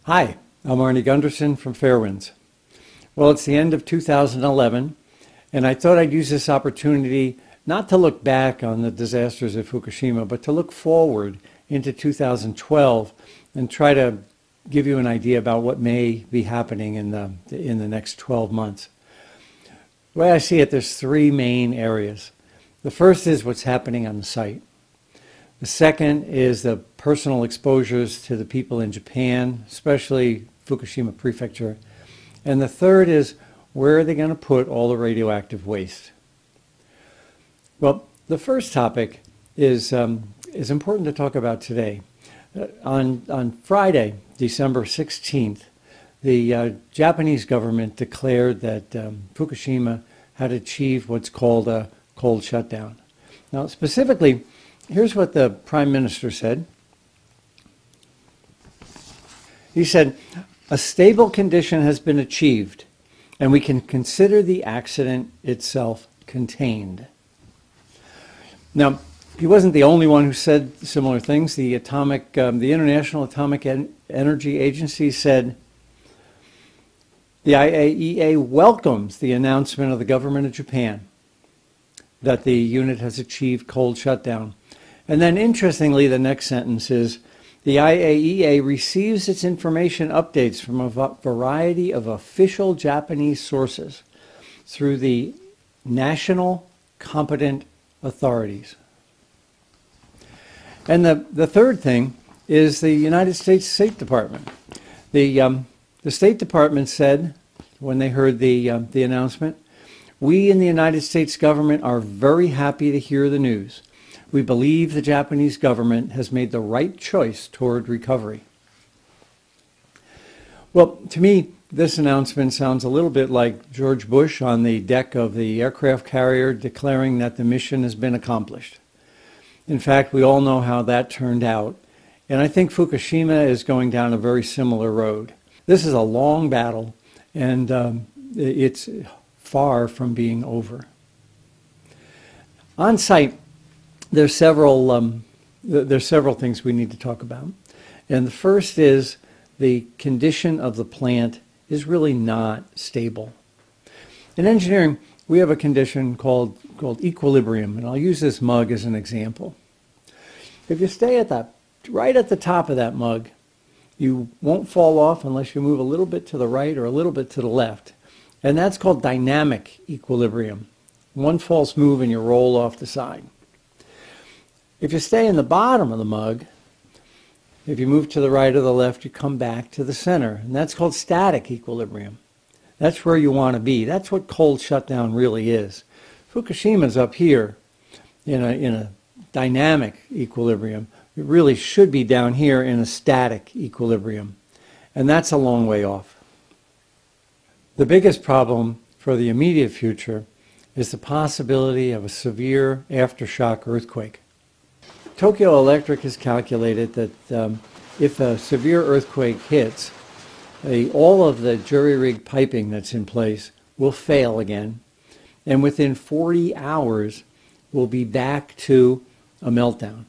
Hi, I'm Arnie Gundersen from Fairewinds. Well, it's the end of 2011, and I thought I'd use this opportunity not to look back on the disasters at Fukushima, but to look forward into 2012 and try to give you an idea about what may be happening in the next 12 months. The way I see it, there's three main areas. The first is what's happening on the site. The second is the personal exposures to the people in Japan, especially Fukushima Prefecture. And the third is where are they going to put all the radioactive waste? Well, the first topic is important to talk about today. On Friday, December 16th, the Japanese government declared that Fukushima had achieved what's called a cold shutdown. Now, specifically, here's what the Prime Minister said. He said, "A stable condition has been achieved, and we can consider the accident itself contained." Now, he wasn't the only one who said similar things. The International Atomic Energy Agency said, "The IAEA welcomes the announcement of the government of Japan that the unit has achieved cold shutdown." And then, interestingly, the next sentence is, "The IAEA receives its information updates from a variety of official Japanese sources through the national competent authorities." And the third thing is the United States State Department. The State Department said, when they heard the announcement, "We in the United States government are very happy to hear the news. We believe the Japanese government has made the right choice toward recovery." Well, to me, this announcement sounds a little bit like George Bush on the deck of the aircraft carrier declaring that the mission has been accomplished. In fact, we all know how that turned out, and I think Fukushima is going down a very similar road. This is a long battle, and it's far from being over. On site, there's several things we need to talk about. And the first is the condition of the plant is really not stable. In engineering, we have a condition called equilibrium, and I'll use this mug as an example. If you stay right at the top of that mug, you won't fall off unless you move a little bit to the right or a little bit to the left. And that's called dynamic equilibrium. One false move and you roll off the side. If you stay in the bottom of the mug, if you move to the right or the left, you come back to the center. And that's called static equilibrium. That's where you want to be. That's what cold shutdown really is. Fukushima's up here in a dynamic equilibrium. It really should be down here in a static equilibrium. And that's a long way off. The biggest problem for the immediate future is the possibility of a severe aftershock earthquake. Tokyo Electric has calculated that if a severe earthquake hits, all of the jury-rigged piping that's in place will fail again, and within 40 hours we'll be back to a meltdown.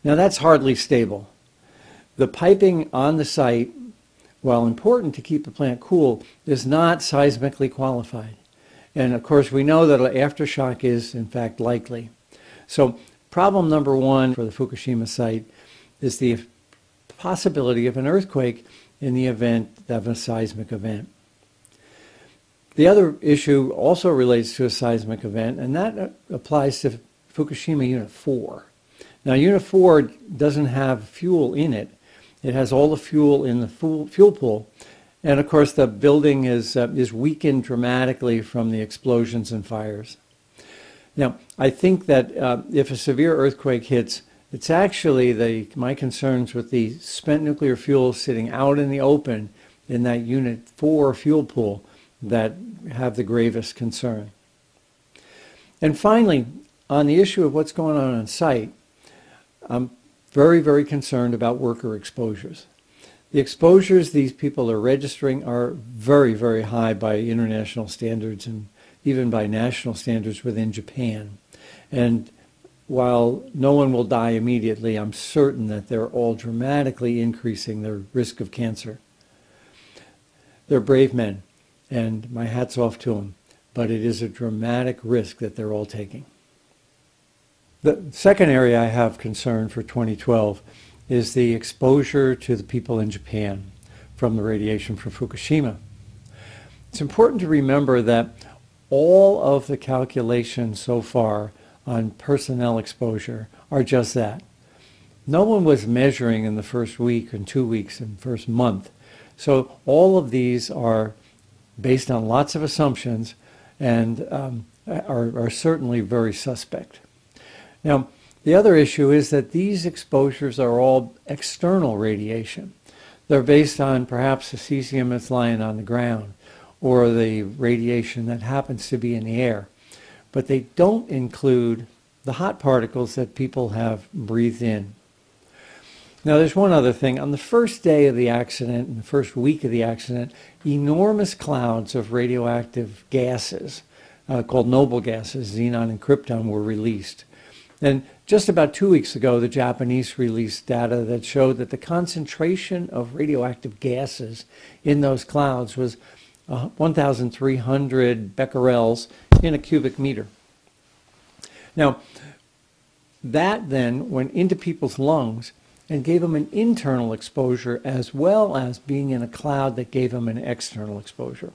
Now that's hardly stable. The piping on the site, while important to keep the plant cool, is not seismically qualified. And of course we know that an aftershock is in fact likely. So problem number one for the Fukushima site is the possibility of an earthquake in the event of a seismic event. The other issue also relates to a seismic event, and that applies to Fukushima Unit 4. Now, Unit 4 doesn't have fuel in it. It has all the fuel in the fuel pool. And of course, the building is weakened dramatically from the explosions and fires. Now, I think that if a severe earthquake hits, it's actually my concerns with the spent nuclear fuel sitting out in the open in that Unit 4 fuel pool that have the gravest concern. And finally, on the issue of what's going on site, I'm very, very concerned about worker exposures. The exposures these people are registering are very, very high by international standards and even by national standards within Japan. And while no one will die immediately, I'm certain that they're all dramatically increasing their risk of cancer. They're brave men, and my hat's off to them, but it is a dramatic risk that they're all taking. The second area I have concern for 2012 is the exposure to the people in Japan from the radiation from Fukushima. It's important to remember that all of the calculations so far on personnel exposure are just that. No one was measuring in the first week and 2 weeks and first month. So all of these are based on lots of assumptions and are certainly very suspect. Now, the other issue is that these exposures are all external radiation. They're based on perhaps the cesium that's lying on the ground or the radiation that happens to be in the air. But they don't include the hot particles that people have breathed in. Now, there's one other thing. On the first day of the accident, in the first week of the accident, enormous clouds of radioactive gases, called noble gases, xenon and krypton, were released. And just about 2 weeks ago, the Japanese released data that showed that the concentration of radioactive gases in those clouds was 1,300 becquerels in a cubic meter. Now, that then went into people's lungs and gave them an internal exposure as well as being in a cloud that gave them an external exposure.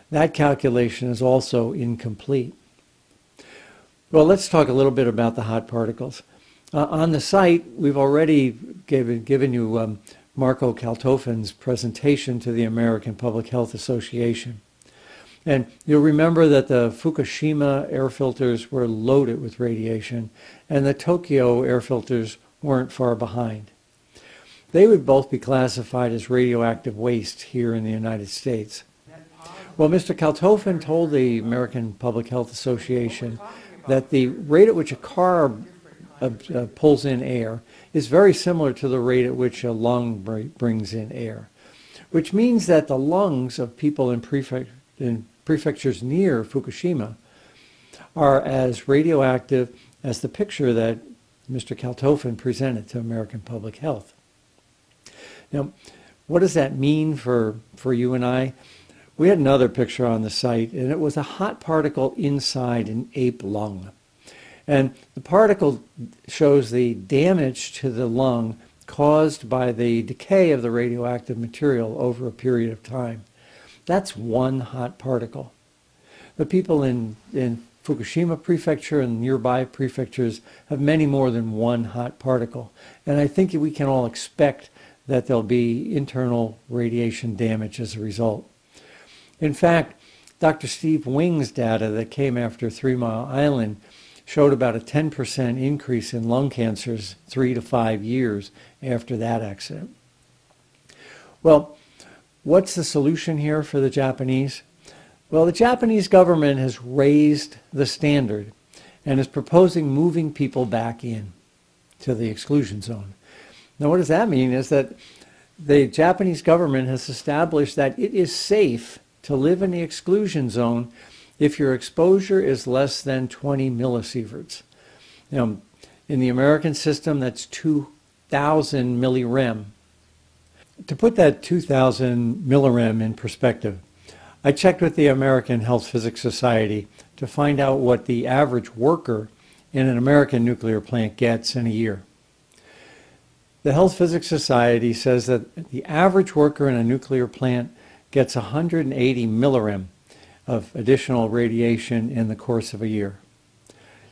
That calculation is also incomplete. Well, let's talk a little bit about the hot particles. On the site, we've already given you Marco Kaltofen's presentation to the American Public Health Association. And you'll remember that the Fukushima air filters were loaded with radiation, and the Tokyo air filters weren't far behind. They would both be classified as radioactive waste here in the United States. Well, Mr. Kaltofen told the American Public Health Association that the rate at which a car pulls in air is very similar to the rate at which a lung brings in air, which means that the lungs of people in prefectures near Fukushima are as radioactive as the picture that Mr. Kaltofen presented to American Public Health. Now, what does that mean for you and I? We had another picture on the site, and it was a hot particle inside an ape lung. And the particle shows the damage to the lung caused by the decay of the radioactive material over a period of time. That's one hot particle. The people in Fukushima Prefecture and nearby prefectures have many more than one hot particle. And I think we can all expect that there'll be internal radiation damage as a result. In fact, Dr. Steve Wing's data that came after 3 Mile Island showed about a 10% increase in lung cancers 3 to 5 years after that accident. Well, what's the solution here for the Japanese? Well, the Japanese government has raised the standard and is proposing moving people back in to the exclusion zone. Now, what does that mean is that the Japanese government has established that it is safe to live in the exclusion zone if your exposure is less than 20 millisieverts. Now, in the American system, that's 2,000 millirem. To put that 2,000 millirem in perspective, I checked with the American Health Physics Society to find out what the average worker in an American nuclear plant gets in a year. The Health Physics Society says that the average worker in a nuclear plant gets 180 millirem of additional radiation in the course of a year.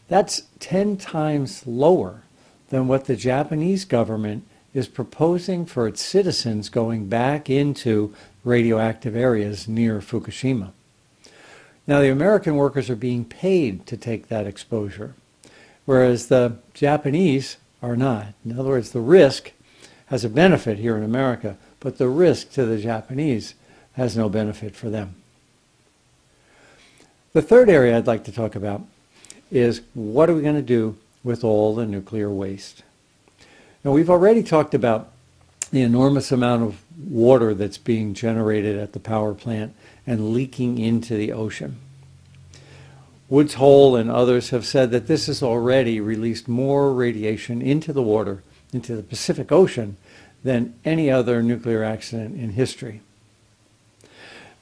That's 10 times lower than what the Japanese government is proposing for its citizens going back into radioactive areas near Fukushima. Now, the American workers are being paid to take that exposure, whereas the Japanese are not. In other words, the risk has a benefit here in America, but the risk to the Japanese has no benefit for them. The third area I'd like to talk about is what are we going to do with all the nuclear waste? Now, we've already talked about the enormous amount of water that's being generated at the power plant and leaking into the ocean. Woods Hole and others have said that this has already released more radiation into the water, into the Pacific Ocean, than any other nuclear accident in history.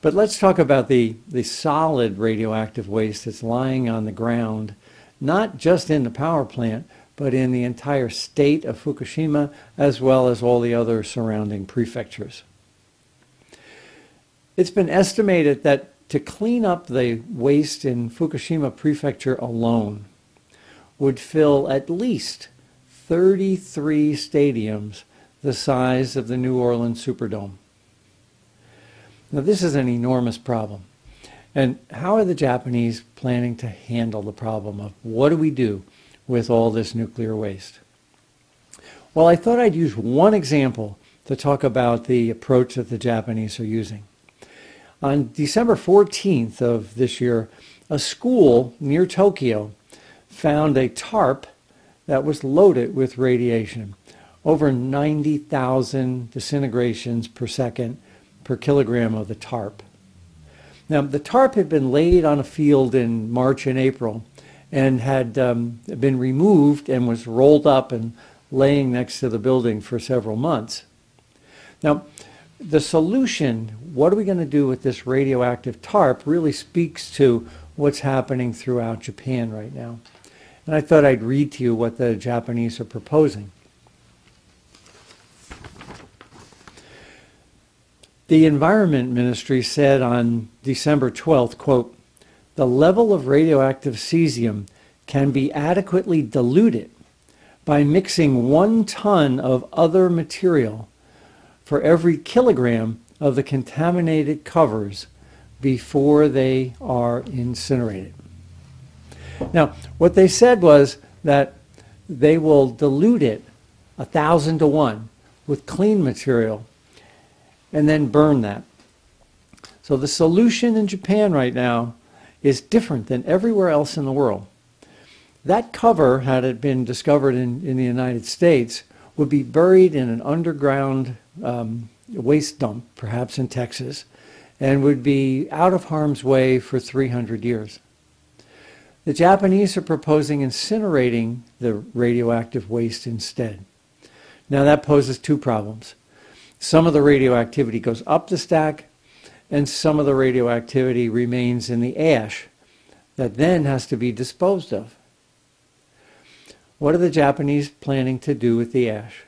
But let's talk about the solid radioactive waste that's lying on the ground, not just in the power plant, but in the entire state of Fukushima, as well as all the other surrounding prefectures. It's been estimated that to clean up the waste in Fukushima Prefecture alone would fill at least 33 stadiums the size of the New Orleans Superdome. Now, this is an enormous problem. And how are the Japanese planning to handle the problem of what do we do with all this nuclear waste? Well, I thought I'd use one example to talk about the approach that the Japanese are using. On December 14th of this year, a school near Tokyo found a tarp that was loaded with radiation, over 90,000 disintegrations per second per kilogram of the tarp. Now, the tarp had been laid on a field in March and April and had been removed and was rolled up and laying next to the building for several months. Now, the solution, what are we going to do with this radioactive tarp, really speaks to what's happening throughout Japan right now. And I thought I'd read to you what the Japanese are proposing. The Environment Ministry said on December 12th, quote, "The level of radioactive cesium can be adequately diluted by mixing 1 ton of other material for every kilogram of the contaminated covers before they are incinerated." Now, what they said was that they will dilute it 1,000 to 1 with clean material and then burn that. So the solution in Japan right now is different than everywhere else in the world. That cover, had it been discovered in the United States, would be buried in an underground waste dump, perhaps in Texas, and would be out of harm's way for 300 years. The Japanese are proposing incinerating the radioactive waste instead. Now that poses 2 problems. Some of the radioactivity goes up the stack, and some of the radioactivity remains in the ash that then has to be disposed of. What are the Japanese planning to do with the ash?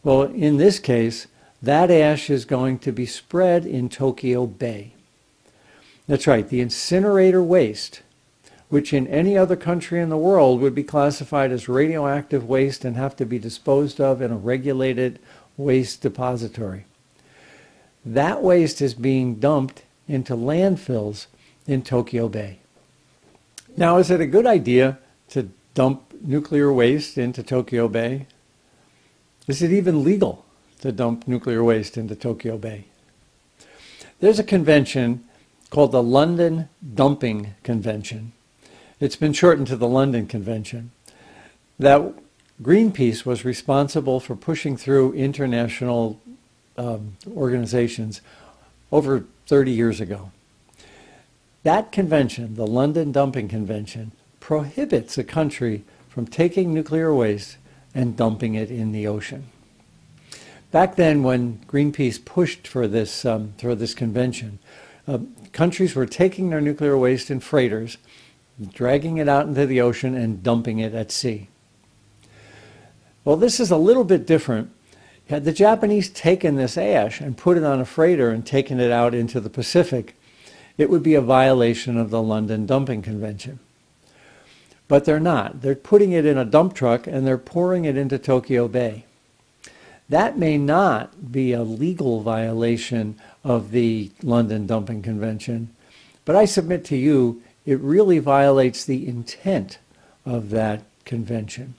Well, in this case, that ash is going to be spread in Tokyo Bay. That's right, the incinerator waste, which in any other country in the world would be classified as radioactive waste and have to be disposed of in a regulated waste depository. That waste is being dumped into landfills in Tokyo Bay. Now, is it a good idea to dump nuclear waste into Tokyo Bay? Is it even legal to dump nuclear waste into Tokyo Bay? There's a convention called the London Dumping Convention. It's been shortened to the London Convention. That Greenpeace was responsible for pushing through international organizations over 30 years ago. That convention, the London Dumping Convention, prohibits a country from taking nuclear waste and dumping it in the ocean. Back then, when Greenpeace pushed for this convention, countries were taking their nuclear waste in freighters, dragging it out into the ocean and dumping it at sea. Well, this is a little bit different. Had the Japanese taken this ash and put it on a freighter and taken it out into the Pacific, it would be a violation of the London Dumping Convention. But they're not. They're putting it in a dump truck and they're pouring it into Tokyo Bay. That may not be a legal violation of the London Dumping Convention, but I submit to you, it really violates the intent of that convention.